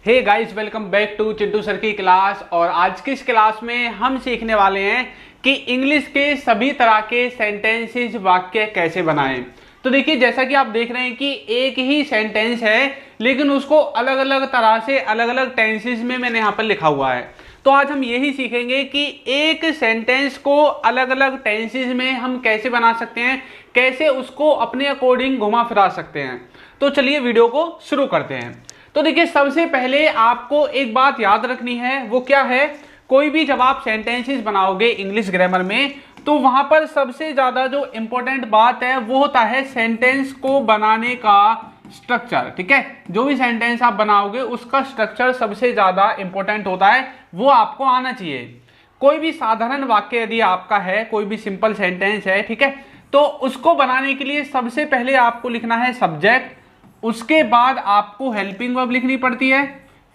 Hey guys, welcome back to Chintu sir की class. और आज की इस क्लास में हम सीखने वाले हैं कि इंग्लिश के सभी तरह के सेंटेंसेस वाक्य कैसे बनाएं। तो देखिए, जैसा कि आप देख रहे हैं कि एक ही सेंटेंस है लेकिन उसको अलग अलग तरह से अलग अलग टेंसेस में मैंने यहाँ पर लिखा हुआ है। तो आज हम यही सीखेंगे कि एक सेंटेंस को अलग अलग टेंसेस में हम कैसे बना सकते हैं, कैसे उसको अपने अकॉर्डिंग घुमा फिरा सकते हैं। तो चलिए वीडियो को शुरू करते हैं। तो देखिए, सबसे पहले आपको एक बात याद रखनी है, वो क्या है, कोई भी जब आप सेंटेंसेस बनाओगे इंग्लिश ग्रामर में तो वहां पर सबसे ज्यादा जो इंपॉर्टेंट बात है वो होता है सेंटेंस को बनाने का स्ट्रक्चर। ठीक है, जो भी सेंटेंस आप बनाओगे उसका स्ट्रक्चर सबसे ज्यादा इंपॉर्टेंट होता है, वो आपको आना चाहिए। कोई भी साधारण वाक्य यदि आपका है, कोई भी सिंपल सेंटेंस है, ठीक है, तो उसको बनाने के लिए सबसे पहले आपको लिखना है सब्जेक्ट, उसके बाद आपको हेल्पिंग वर्ब लिखनी पड़ती है,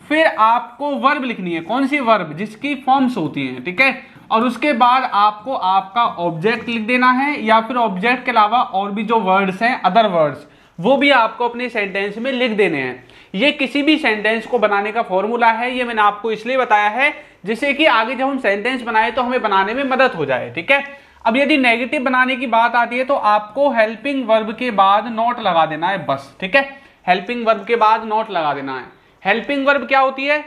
फिर आपको वर्ब लिखनी है, कौन सी वर्ब, जिसकी फॉर्म्स होती हैं, ठीक है, और उसके बाद आपको आपका ऑब्जेक्ट लिख देना है, या फिर ऑब्जेक्ट के अलावा और भी जो वर्ड्स हैं, अदर वर्ड्स, वो भी आपको अपने सेंटेंस में लिख देने हैं। ये किसी भी सेंटेंस को बनाने का फॉर्मूला है, ये मैंने आपको इसलिए बताया है जिससे कि आगे जब हम सेंटेंस बनाए तो हमें बनाने में मदद हो जाए। ठीक है, अब यदि नेगेटिव बनाने की बात आती है तो आपको हेल्पिंग वर्ब के बाद नॉट लगा देना है बस। ठीक है, हेल्पिंग वर्ब के बाद नॉट लगा देना है। हेल्पिंग वर्ब क्या होती है,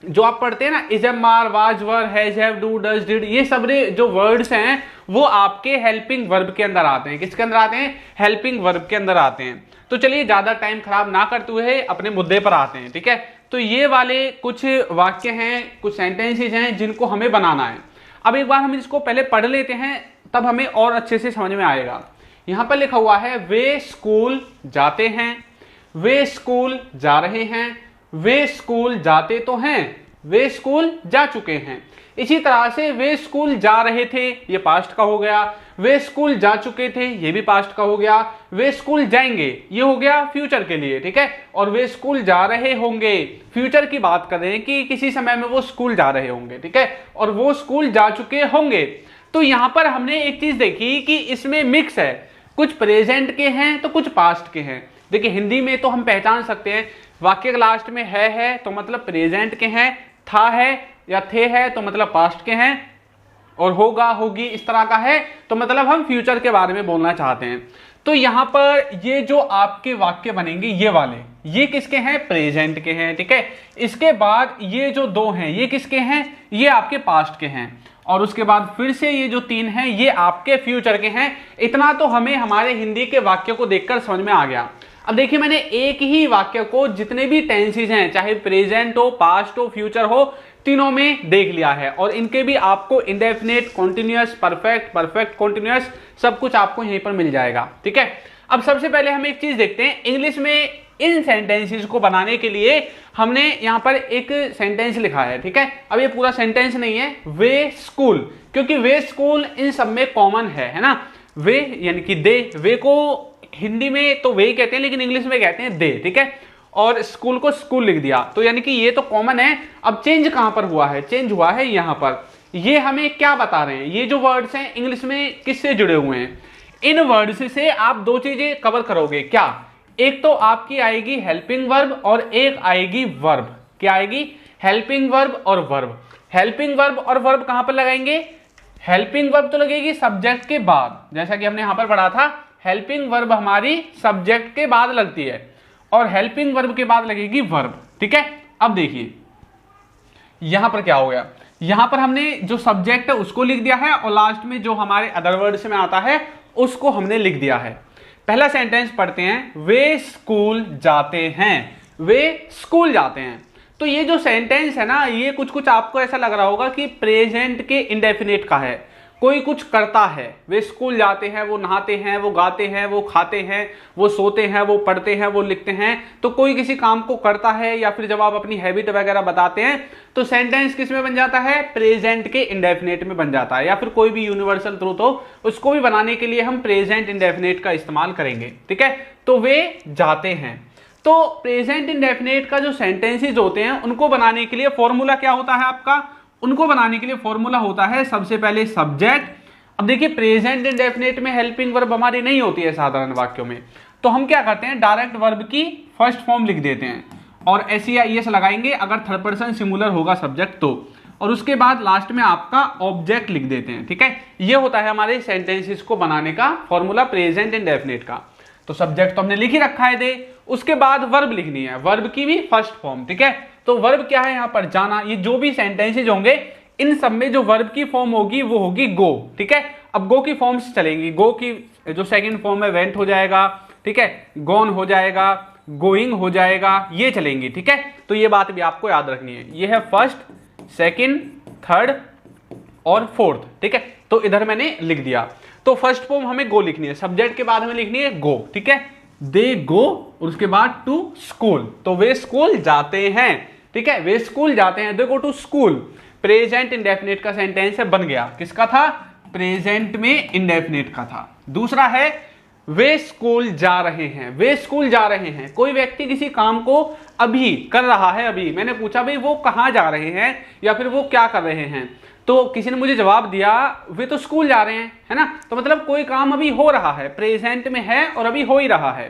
जो आप पढ़ते हैं ना, is am are, was were, has have, do does did, ये सब जो वर्ड्स हैं वो आपके हेल्पिंग वर्ब के अंदर आते हैं। किसके अंदर आते हैं? हेल्पिंग वर्ब के अंदर आते हैं। तो चलिए ज्यादा टाइम खराब ना करते हुए अपने मुद्दे पर आते हैं। ठीक है, तो ये वाले कुछ वाक्य हैं, कुछ सेंटेंसेज हैं जिनको हमें बनाना है। अब एक बार हम इसको पहले पढ़ लेते हैं, तब हमें और अच्छे से समझ में आएगा। यहां पर लिखा हुआ है, वे स्कूल जाते हैं, वे स्कूल जा रहे हैं, वे स्कूल जाते तो हैं, वे स्कूल जा चुके हैं। इसी तरह से वे स्कूल जा रहे थे, ये पास्ट का हो गया, वे स्कूल जा चुके थे, ये भी पास्ट का हो गया, वे स्कूल जाएंगे, ये हो गया फ्यूचर के लिए। ठीक है, और वे स्कूल जा रहे होंगे, फ्यूचर की बात कर रहे हैं कि किसी समय में वो स्कूल जा रहे होंगे। ठीक है, और वो स्कूल जा चुके होंगे। तो यहां पर हमने एक चीज देखी कि इसमें मिक्स है, कुछ प्रेजेंट के हैं तो कुछ पास्ट के हैं। देखिए, हिंदी में तो हम पहचान सकते हैं, वाक्य के लास्ट में है तो मतलब प्रेजेंट के हैं, था है या थे है तो मतलब पास्ट के हैं, और होगा होगी इस तरह का है तो मतलब हम फ्यूचर के बारे में बोलना चाहते हैं। तो यहां पर ये जो आपके वाक्य बनेंगे ये वाले, ये किसके हैं? प्रेजेंट के हैं। ठीक है, इसके बाद ये जो दो हैं ये किसके हैं? ये आपके पास्ट के हैं, और उसके बाद फिर से ये जो तीन हैं ये आपके फ्यूचर के हैं। इतना तो हमें हमारे हिंदी के वाक्य को देखकर समझ में आ गया। अब देखिए, मैंने एक ही वाक्य को जितने भी टेंसेस हैं, चाहे प्रेजेंट हो, पास्ट हो, फ्यूचर हो, तीनों में देख लिया है, और इनके भी आपको indefinite, continuous, perfect, perfect continuous, सब कुछ आपको यहीं पर मिल जाएगा। ठीक है, अब सबसे पहले हम एक चीज देखते हैं, इंग्लिश में इन सेंटेंसेस को बनाने के लिए हमने यहां पर एक सेंटेंस लिखा है। ठीक है, अब ये पूरा सेंटेंस नहीं है, वे स्कूल, क्योंकि वे स्कूल इन सब में कॉमन है ना। वे यानी कि दे, वे को हिंदी में तो वे ही कहते हैं लेकिन इंग्लिश में कहते हैं दे। ठीक है, और स्कूल को स्कूल लिख दिया, तो यानी कि ये तो कॉमन है। अब चेंज कहां पर हुआ है? चेंज हुआ है यहां पर। ये हमें क्या बता रहे हैं, ये जो वर्ड्स हैं इंग्लिश में किससे जुड़े हुए हैं? इन वर्ड्स से आप दो चीजें कवर करोगे। क्या? एक तो आपकी आएगी हेल्पिंग वर्ब और एक आएगी वर्ब। क्या आएगी? हेल्पिंग वर्ब और वर्ब। हेल्पिंग वर्ब और वर्ब कहां पर लगाएंगे? हेल्पिंग वर्ब तो लगेगी सब्जेक्ट के बाद, जैसा कि हमने यहां पर पढ़ा था, हेल्पिंग वर्ब हमारी सब्जेक्ट के बाद लगती है और हेल्पिंग वर्ब के बाद लगेगी वर्ब। ठीक है, अब देखिए यहां पर क्या हो गया, यहां पर हमने जो सब्जेक्ट है उसको लिख दिया है और लास्ट में जो हमारे अदर वर्ड्स में आता है उसको हमने लिख दिया है। पहला सेंटेंस पढ़ते हैं, वे स्कूल जाते हैं, वे स्कूल जाते हैं। तो ये जो सेंटेंस है ना, ये कुछ कुछ आपको ऐसा लग रहा होगा कि प्रेजेंट के इंडेफिनिट का है, कोई कुछ करता है। वे स्कूल जाते हैं, वो नहाते हैं, वो गाते हैं, वो खाते हैं, वो सोते हैं, वो पढ़ते हैं, वो लिखते हैं। तो कोई किसी काम को करता है, या फिर जब आप अपनी हैबिट वगैरह बताते हैं तो सेंटेंस किस में बन जाता है? प्रेजेंट के इंडेफिनिट में बन जाता है, या फिर कोई भी यूनिवर्सल ट्रूथ हो उसको भी बनाने के लिए हम प्रेजेंट इंडेफिनिट का इस्तेमाल करेंगे। ठीक है, तो वे जाते हैं। तो प्रेजेंट इंडेफिनिट का जो सेंटेंसेज होते हैं उनको बनाने के लिए फॉर्मूला क्या होता है आपका? उनको बनाने के लिए फॉर्मूला होता है सबसे पहले सब्जेक्ट। अब देखिए, प्रेजेंट इंडेफिनिट में हेल्पिंग वर्ब हमारी नहीं होती है साधारण वाक्यों में, तो हम क्या करते हैं, डायरेक्ट वर्ब की फर्स्ट फॉर्म लिख देते हैं और SEIS लगाएंगे अगर थर्ड पर्सन सिंगुलर होगा सब्जेक्ट तो, और उसके बाद लास्ट में आपका ऑब्जेक्ट लिख देते हैं। ठीक है, ये होता है हमारे सेंटेंसेस को बनाने का फॉर्मूला प्रेजेंट इंडेफिनिट का। तो सब्जेक्ट तो हमने लिख ही रखा है दे, उसके बाद वर्ब लिखनी है, वर्ब की भी फर्स्ट फॉर्म। ठीक है, तो वर्ब क्या है यहाँ पर, जाना। ये जो भी सेंटेंसेज होंगे इन सब में जो वर्ब की फॉर्म होगी वो होगी गो। ठीक है, अब गो की फॉर्म्स चलेंगी। गो की जो सेकंड फॉर्म है वेंट हो जाएगा, ठीक है, गॉन हो जाएगा, गोइंग हो जाएगा, ये चलेंगी। ठीक है, तो ये बात भी आपको याद रखनी है। ये है फर्स्ट, सेकंड, थर्ड और फोर्थ। ठीक है, तो इधर मैंने लिख दिया। तो फर्स्ट फॉर्म हमें गो लिखनी है, सब्जेक्ट के बाद हमें लिखनी है गो। ठीक है, दे गो, और उसके बाद टू स्कूल, तो वे स्कूल जाते हैं। ठीक है, वे स्कूल जाते हैं, they go to school. Present indefinite का सेंटेंस है, बन गया। किसका था, प्रेजेंट में इंडेफिनिट का था। दूसरा है वे स्कूल जा रहे हैं, वे स्कूल जा रहे हैं। कोई व्यक्ति किसी काम को अभी कर रहा है, अभी मैंने पूछा भाई वो कहाँ जा रहे हैं या फिर वो क्या कर रहे हैं, तो किसी ने मुझे जवाब दिया वे तो स्कूल जा रहे हैं, है ना। तो मतलब कोई काम अभी हो रहा है, प्रेजेंट में है और अभी हो ही रहा है।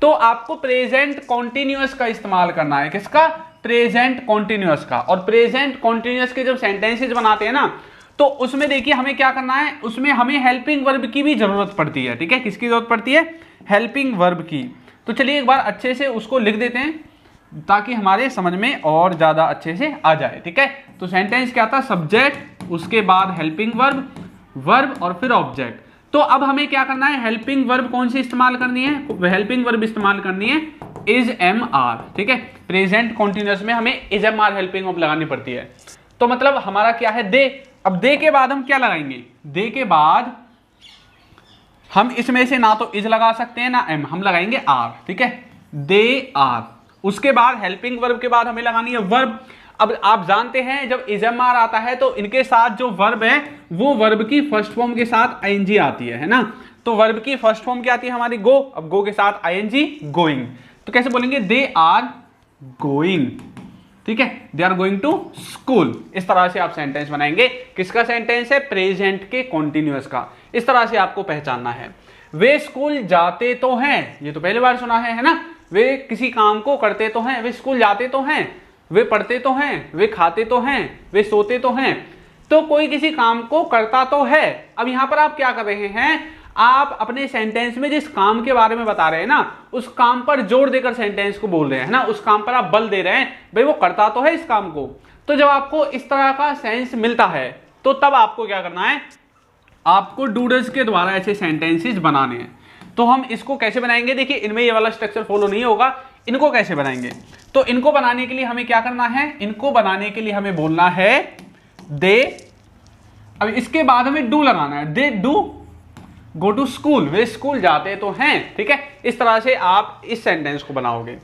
तो आपको प्रेजेंट कॉन्टिन्यूअस का इस्तेमाल करना है। किसका, प्रेजेंट कॉन्टिन्यूअस का। और प्रेजेंट कॉन्टिन्यूअस के जब सेंटेंसेज बनाते हैं ना, तो उसमें देखिए हमें क्या करना है, उसमें हमें हेल्पिंग वर्ब की भी जरूरत पड़ती है। ठीक है, किसकी जरूरत पड़ती है, हेल्पिंग वर्ब की। तो चलिए एक बार अच्छे से उसको लिख देते हैं ताकि हमारे समझ में और ज्यादा अच्छे से आ जाए। ठीक है, तो सेंटेंस क्या था, सब्जेक्ट, उसके बाद हेल्पिंग वर्ब, वर्ब और फिर ऑब्जेक्ट। तो अब हमें क्या करना है, हेल्पिंग वर्ब कौन सी इस्तेमाल करनी है, हेल्पिंग वर्ब इस्तेमाल करनी है इज एम आर। ठीक है, प्रेजेंट कॉन्टिन्यूअस में हमें is am are helping verb लगानी पड़ती है। तो मतलब हमारा क्या है, दे। अब दे के बाद हम क्या लगाएंगे, दे के बाद हम इसमें से ना तो इज लगा सकते हैं ना एम, हम लगाएंगे आर। ठीक है, दे आर। उसके बाद हेल्पिंग वर्ब के बाद हमें लगानी है वर्ब। अब आप जानते हैं जब इज एम आर आता है तो इनके साथ जो वर्ब है वो वर्ब की फर्स्ट फॉर्म के साथ आईएनजी आती है ना। तो वर्ब की फर्स्ट फॉर्म क्या आती है हमारी, गो। अब गो के साथ आईएनजी, गोइंग। तो कैसे बोलेंगे, दे आर गोइंग। ठीक है, they are going to school. इस तरह से आप सेंटेंस बनाएंगे। किसका सेंटेंस है, प्रेजेंट के कॉन्टिन्यूअस का। इस तरह से आपको पहचानना है। वे स्कूल जाते तो हैं, ये तो पहली बार सुना है ना। वे किसी काम को करते तो हैं, वे स्कूल जाते तो हैं, वे पढ़ते तो हैं, वे खाते तो हैं, वे सोते तो हैं। तो कोई किसी काम को करता तो है। अब यहां पर आप क्या कर रहे हैं, आप अपने सेंटेंस में जिस काम के बारे में बता रहे हैं ना, उस काम पर जोर देकर सेंटेंस को बोल रहे हैं ना, उस काम पर आप बल दे रहे हैं, भाई वो करता तो है इस काम को। तो जब आपको इस तरह का सेंस मिलता है तो तब आपको क्या करना है, आपको डूडल्स के द्वारा ऐसे सेंटेंसेस बनाने हैं। तो हम इसको कैसे बनाएंगे, देखिए इनमें ये वाला स्ट्रक्चर फॉलो नहीं होगा। इनको कैसे बनाएंगे, तो इनको बनाने के लिए हमें क्या करना है, इनको बनाने के लिए हमें बोलना है दे। अब इसके बाद हमें डू लगाना है, they do go to school, वे स्कूल जाते तो हैं। ठीक है, इस तरह से आप इस सेंटेंस को बनाओगे।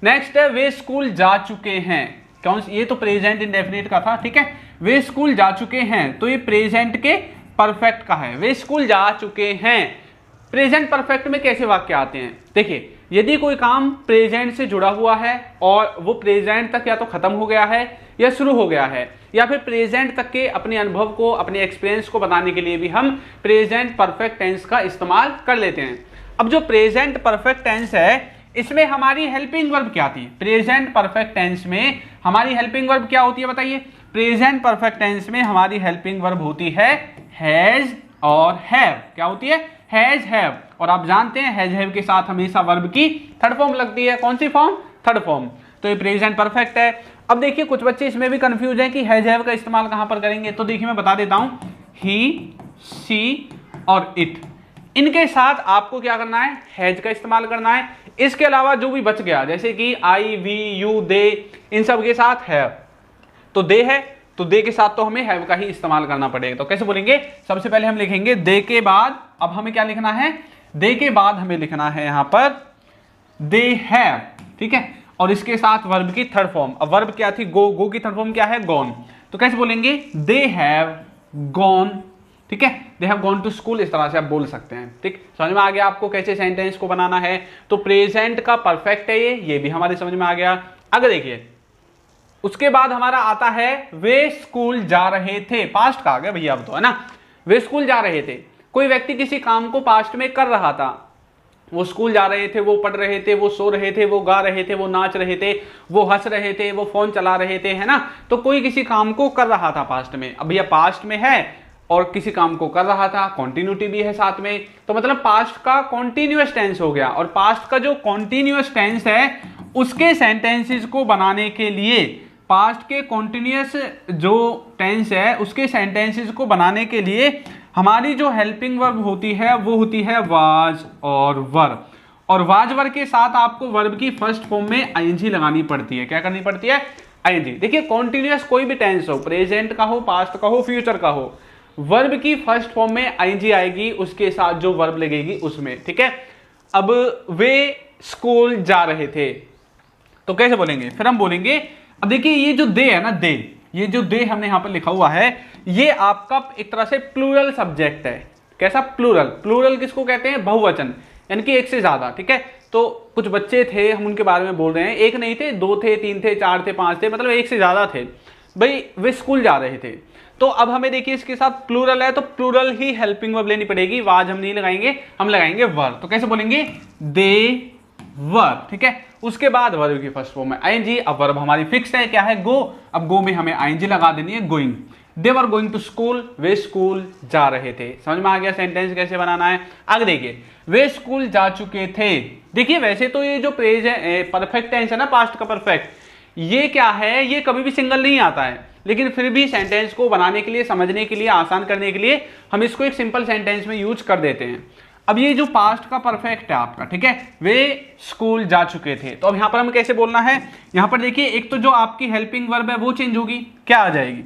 नेक्स्ट है वे स्कूल जा चुके हैं। कौन, ये तो प्रेजेंट इंडेफिनिट का था। ठीक है, वे स्कूल जा चुके हैं, तो ये प्रेजेंट के परफेक्ट का है। वे स्कूल जा चुके हैं। प्रेजेंट परफेक्ट में कैसे वाक्य आते हैं, देखिए यदि कोई काम प्रेजेंट से जुड़ा हुआ है और वो प्रेजेंट तक या तो खत्म हो गया है या शुरू हो गया है, या फिर प्रेजेंट तक के अपने अनुभव को, अपने एक्सपीरियंस को बताने के लिए भी हम प्रेजेंट परफेक्ट टेंस का इस्तेमाल कर लेते हैं। अब जो प्रेजेंट परफेक्ट टेंस है इसमें हमारी हेल्पिंग वर्ब क्या आती है, प्रेजेंट परफेक्ट टेंस में हमारी हेल्पिंग वर्ब क्या होती है बताइए। प्रेजेंट परफेक्ट टेंस में हमारी हेल्पिंग वर्ब होती है हैज और हैव। क्या होती है, हैज हैव। और आप जानते हैं हैज हैव के साथ हमेशा वर्ब की थर्ड फॉर्म लगती है। कौन सी फॉर्म, थर्ड फॉर्म। तो ये प्रेजेंट परफेक्ट है। अब देखिए कुछ बच्चे इसमें भी कंफ्यूज हैं कि हैज हैव का इस्तेमाल कहां पर करेंगे, तो देखिए मैं बता देता हूं, ही, सी और इट, इनके साथ आपको क्या करना है, हैज का इस्तेमाल करना है। इसके अलावा जो भी बच गया जैसे कि आई, वी, यू, दे, इन सब के साथ है, तो दे है तो दे के साथ तो हमें हैव का ही इस्तेमाल करना पड़ेगा। तो कैसे बोलेंगे, सबसे पहले हम लिखेंगे दे के बाद, अब हमें क्या लिखना है, दे के बाद हमें लिखना है यहां पर दे हैव। ठीक है, और इसके साथ वर्ब की थर्ड फॉर्म। अब वर्ब क्या थी, गो, गो की थर्ड फॉर्म क्या है, गॉन। तो कैसे बोलेंगे, दे हैव गॉन। ठीक है, they have gone to school, इस तरह से आप बोल सकते हैं। ठीक, समझ में आ गया आपको कैसे सेंटेंस को बनाना है। तो प्रेजेंट का परफेक्ट है ये भी हमारे समझ में आ गया। आगे देखिए, उसके बाद हमारा आता है वे स्कूल जा रहे थे। पास्ट का आ गया भैया अब तो, है ना। वे स्कूल जा रहे थे, कोई व्यक्ति किसी काम को पास्ट में कर रहा था, वो स्कूल जा रहे थे, वो पढ़ रहे थे, वो सो रहे थे, वो गा रहे थे, वो नाच रहे थे, वो हंस रहे थे, वो फोन चला रहे थे, है ना। तो कोई किसी काम को कर रहा था पास्ट में। अब यह पास्ट में है और किसी काम को कर रहा था, कॉन्टिन्यूटी भी है साथ में, तो मतलब पास्ट का कॉन्टिन्यूअस टेंस हो गया। और पास्ट का जो कॉन्टिन्यूअस टेंस है उसके सेंटेंसेस को बनाने के लिए, पास्ट के कॉन्टिन्यूअस जो टेंस है उसके सेंटेंसेस को बनाने के लिए हमारी जो हेल्पिंग वर्ब होती है वो होती है वाज और वर। और वाज वर के साथ आपको वर्ब की फर्स्ट फॉर्म में आईएनजी लगानी पड़ती है। क्या करनी पड़ती है? आईएनजी। देखिए कॉन्टिन्यूअस कोई भी टेंस हो, प्रेजेंट का हो, पास्ट का हो, फ्यूचर का हो, वर्ब की फर्स्ट फॉर्म में आईएनजी आएगी, उसके साथ जो वर्ब लगेगी उसमें, ठीक है। अब वे स्कूल जा रहे थे तो कैसे बोलेंगे? फिर हम बोलेंगे, अब देखिए ये जो दे है ना, दे, ये जो दे हमने यहां पर लिखा हुआ है ये आपका एक तरह से प्लूरल सब्जेक्ट है। कैसा? प्लूरल। प्लूरल किसको कहते हैं? बहुवचन, यानी कि एक से ज्यादा, ठीक है। तो कुछ बच्चे थे, हम उनके बारे में बोल रहे हैं, एक नहीं थे, दो थे, तीन थे, चार थे, पांच थे, मतलब एक से ज्यादा थे भाई, वे स्कूल जा रहे थे। तो अब हमें देखिए इसके साथ प्लूरल है तो प्लूरल ही हेल्पिंग वर्ब लेनी पड़ेगी, वाज हम नहीं लगाएंगे, हम लगाएंगे वर। तो कैसे बोलेंगे? दे वर, ठीक है। उसके बाद वर्ब की फर्स्ट फॉर्म में आईएनजी। अब वर्ब हमारी फिक्स है, क्या है? गो। अब गो में हमें आईएनजी लगा देनी है, going. They were going to school, वे स्कूल जा रहे थे। समझ में आ गया सेंटेंस कैसे बनाना है? आगे देखिए, वे स्कूल जा चुके थे। देखिए वैसे तो ये जो पेज है परफेक्ट टेंस है ना, पास्ट का परफेक्ट, ये क्या है? ये कभी भी सिंगल नहीं आता है, लेकिन फिर भी सेंटेंस को बनाने के लिए, समझने के लिए, आसान करने के लिए हम इसको एक सिंपल सेंटेंस में यूज कर देते हैं। अब ये जो पास्ट का परफेक्ट है आपका, ठीक है, वे स्कूल जा चुके थे, तो अब यहां पर हमें कैसे बोलना है? यहां पर देखिए एक तो जो आपकी हेल्पिंग वर्ब है वो चेंज होगी। क्या आ जाएगी?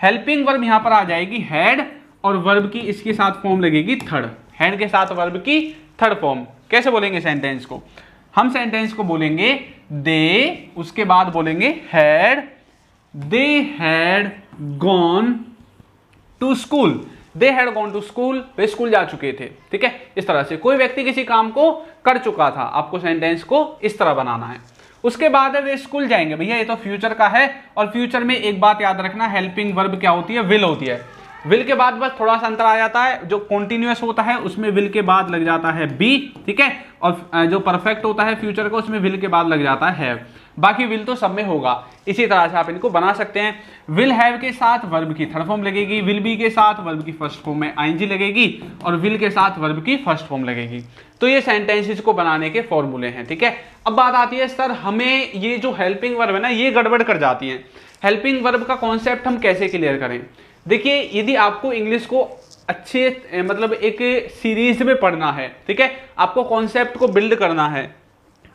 हेल्पिंग वर्ब यहां पर आ जाएगी हैड, और वर्ब की इसके साथ फॉर्म लगेगी थर्ड। हैड के साथ वर्ब की थर्ड फॉर्म। कैसे बोलेंगे सेंटेंस को? हम सेंटेंस को बोलेंगे दे, उसके बाद बोलेंगे had, they had gone to school. They had gone to school, वे स्कूल जा चुके थे, ठीक है। इस तरह से कोई व्यक्ति किसी काम को कर चुका था, आपको सेंटेंस को इस तरह बनाना है। उसके बाद है वे स्कूल जाएंगे। भैया ये तो फ्यूचर का है, और फ्यूचर में एक बात याद रखना, हेल्पिंग वर्ब क्या होती है? विल होती है। विल के बाद बस थोड़ा सा अंतर आ जाता है, जो कॉन्टिन्यूअस होता है उसमें विल के बाद लग जाता है बी, ठीक है, और जो परफेक्ट होता है फ्यूचर का उसमें विल के बाद लग जाता है। बाकी विल तो सब में होगा। इसी तरह से आप इनको बना सकते हैं। विल हैव के साथ वर्ब की थर्ड फॉर्म लगेगी, विल बी के साथ वर्ब की फर्स्ट फॉर्म में आईएनजी लगेगी, और विल के साथ वर्ब की फर्स्ट फॉर्म लगेगी। तो ये सेंटेंसेस को बनाने के फॉर्मूले हैं, ठीक है। अब बात आती है सर, हमें ये जो हेल्पिंग वर्ब है ना, ये गड़बड़ कर जाती है। हेल्पिंग वर्ब का कॉन्सेप्ट हम कैसे क्लियर करें? देखिए यदि आपको इंग्लिश को अच्छे मतलब एक सीरीज में पढ़ना है, ठीक है, आपको कॉन्सेप्ट को बिल्ड करना है,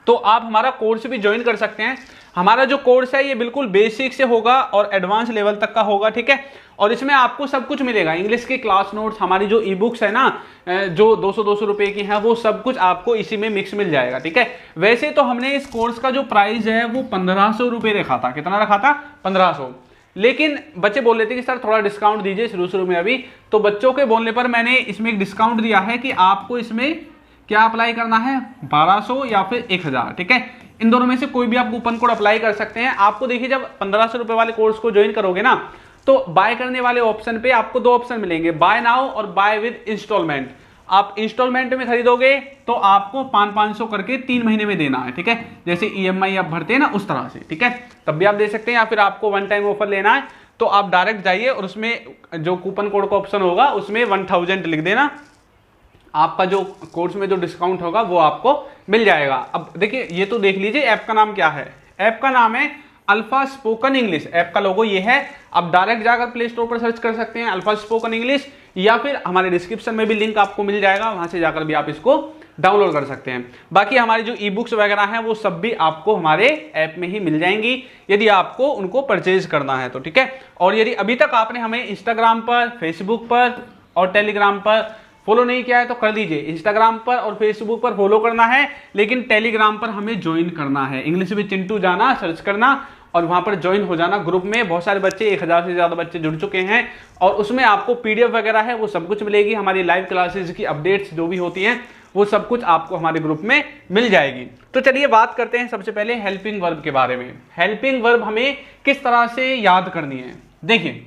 तो आप हमारा कोर्स भी ज्वाइन कर सकते हैं। हमारा जो कोर्स है ये बिल्कुल बेसिक से होगा और एडवांस लेवल तक का होगा, ठीक है। और इसमें आपको सब कुछ मिलेगा, इंग्लिश के क्लास नोट्स, हमारी जो ई बुक्स है ना, जो 200-200 रुपए की हैं, वो सब कुछ आपको इसी में मिक्स मिल जाएगा, ठीक है। वैसे तो हमने इस कोर्स का जो प्राइस है वो 1500 रुपये रखा था। कितना रखा था? 1500। लेकिन बच्चे बोल रहे थे कि सर थोड़ा डिस्काउंट दीजिए शुरू में अभी, तो बच्चों के बोलने पर मैंने इसमें एक डिस्काउंट दिया है कि आपको इसमें क्या अप्लाई करना है? 1200 या फिर 1000, ठीक है। इन दोनों में से कोई भी आप कूपन कोड अप्लाई कर सकते हैं। आपको देखिए जब 1500 रुपए वाले कोर्स को ज्वाइन करोगे ना, तो बाय करने वाले ऑप्शन पे आपको दो ऑप्शन मिलेंगे, बाय नाउ और बाय विद इंस्टॉलमेंट। आप इंस्टॉलमेंट में खरीदोगे तो आपको 500 करके 3 महीने में देना है, ठीक है, जैसे ईएमआई आप भरते हैं ना उस तरह से, ठीक है, तब भी आप दे सकते हैं। या फिर आपको वन टाइम ऑफर लेना है तो आप डायरेक्ट जाइए और उसमें जो कूपन कोड का ऑप्शन होगा उसमें 1000 लिख देना, आपका जो कोर्स में जो डिस्काउंट होगा वो आपको मिल जाएगा। अब देखिए ये तो देख लीजिए ऐप का नाम क्या है। ऐप का नाम है अल्फा स्पोकन इंग्लिश। ऐप का लोगो ये है। आप डायरेक्ट जाकर प्ले स्टोर पर सर्च कर सकते हैं अल्फा स्पोकन इंग्लिश, या फिर हमारे डिस्क्रिप्शन में भी लिंक आपको मिल जाएगा, वहां से जाकर भी आप इसको डाउनलोड कर सकते हैं। बाकी हमारी जो ई बुक्स वगैरह हैं वो सब भी आपको हमारे ऐप में ही मिल जाएंगी, यदि आपको उनको परचेज करना है तो, ठीक है। और यदि अभी तक आपने हमें इंस्टाग्राम पर, फेसबुक पर और टेलीग्राम पर फॉलो नहीं किया है तो कर लीजिए। इंस्टाग्राम पर और फेसबुक पर फॉलो करना है, लेकिन टेलीग्राम पर हमें ज्वाइन करना है। इंग्लिश विद चिंटू जाना, सर्च करना और वहां पर ज्वाइन हो जाना ग्रुप में। बहुत सारे बच्चे, 1000 से ज्यादा बच्चे जुड़ चुके हैं, और उसमें आपको पीडीएफ वगैरह है वो सब कुछ मिलेगी। हमारी लाइव क्लासेस की अपडेट्स जो भी होती हैं वो सब कुछ आपको हमारे ग्रुप में मिल जाएगी। तो चलिए बात करते हैं सबसे पहले हेल्पिंग वर्ब के बारे में। हेल्पिंग वर्ब हमें किस तरह से याद करनी है? देखिए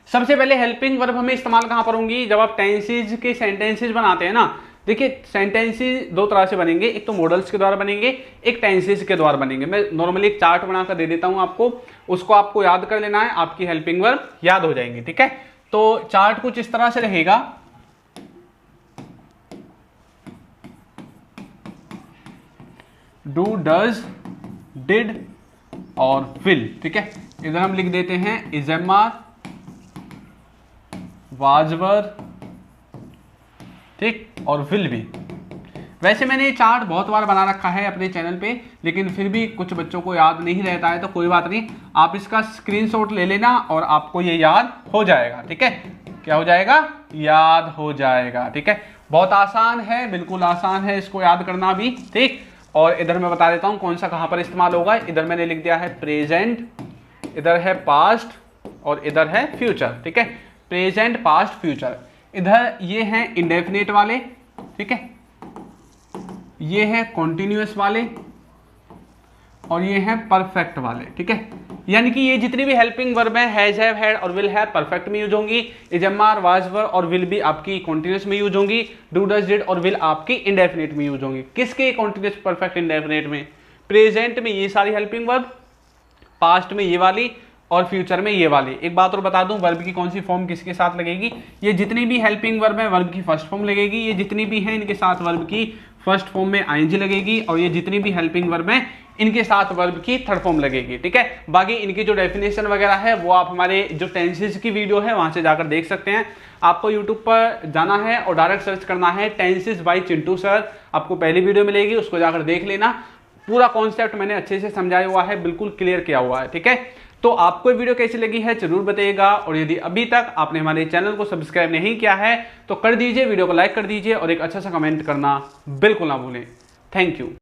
सबसे पहले हेल्पिंग वर्ब हमें इस्तेमाल कहां पर होंगी? जब आप टेंसेज के सेंटेंसेज बनाते हैं ना, देखिए सेंटेंसेस दो तरह से बनेंगे, एक तो मॉडल्स के द्वारा बनेंगे, एक टेंसेस के द्वारा बनेंगे। मैं नॉर्मली एक चार्ट बनाकर दे देता हूं आपको, उसको आपको याद कर लेना है, आपकी हेल्पिंग वर्ब याद हो जाएंगे। ठीक है, तो चार्ट कुछ इस तरह से रहेगा। डू, डज, डिड और विल। ठीक है, इधर हम लिख देते हैं इज, एम आर, वाज, वर, ठीक, और विल भी। वैसे मैंने ये चार्ट बहुत बार बना रखा है अपने चैनल पे, लेकिन फिर भी कुछ बच्चों को याद नहीं रहता है, तो कोई बात नहीं, आप इसका स्क्रीनशॉट ले लेना और आपको ये याद हो जाएगा। ठीक है, क्या हो जाएगा? याद हो जाएगा। ठीक है, बहुत आसान है, बिल्कुल आसान है इसको याद करना भी। ठीक, और इधर मैं बता देता हूं कौन सा कहां पर इस्तेमाल होगा। इधर मैंने लिख दिया है प्रेजेंट, इधर है पास्ट और इधर है फ्यूचर। ठीक है, प्रेजेंट, पास्ट, फ्यूचर। इधर ये हैं इंडेफिनिट वाले, ठीक है, ये है कॉन्टिन्यूअस वाले और ये हैं परफेक्ट वाले। ठीक है, यानी कि ये जितनी भी हेल्पिंग वर्ब है, हैज, हैव, हैड और विल हैव परफेक्ट में यूज होंगी। इज, एम आर, वाज, वर और विल भी आपकी कॉन्टिन्यूअस में यूज होंगी। डू, डज, डिड और विल आपकी इंडेफिनिट में यूज होंगी। किसके कॉन्टिन्यूअस, परफेक्ट, इंडेफिनिट में? प्रेजेंट में ये सारी हेल्पिंग वर्ब, पास्ट में ये वाली और फ्यूचर में ये वाली। एक बात और बता दूं, वर्ब की कौन सी फॉर्म किसके साथ लगेगी? ये जितनी भी हेल्पिंग वर्ब है वर्ब की फर्स्ट फॉर्म लगेगी, ये जितनी भी हैं इनके साथ वर्ब की फर्स्ट फॉर्म में आईएनजी लगेगी, और ये जितनी भी हेल्पिंग वर्ब है इनके साथ वर्ब की थर्ड फॉर्म लगेगी। ठीक है, बाकी इनकी जो डेफिनेशन वगैरह है वो आप हमारे जो टेंसेस की वीडियो है वहां से जाकर देख सकते हैं। आपको यूट्यूब पर जाना है और डायरेक्ट सर्च करना है टेंसेस बाय चिंटू सर, आपको पहली वीडियो मिलेगी, उसको जाकर देख लेना। पूरा कॉन्सेप्ट मैंने अच्छे से समझाया हुआ है, बिल्कुल क्लियर किया हुआ है। ठीक है, तो आपको वीडियो कैसी लगी है जरूर बताइएगा, और यदि अभी तक आपने हमारे चैनल को सब्सक्राइब नहीं किया है तो कर दीजिए, वीडियो को लाइक कर दीजिए और एक अच्छा सा कमेंट करना बिल्कुल ना भूलें। Thank you.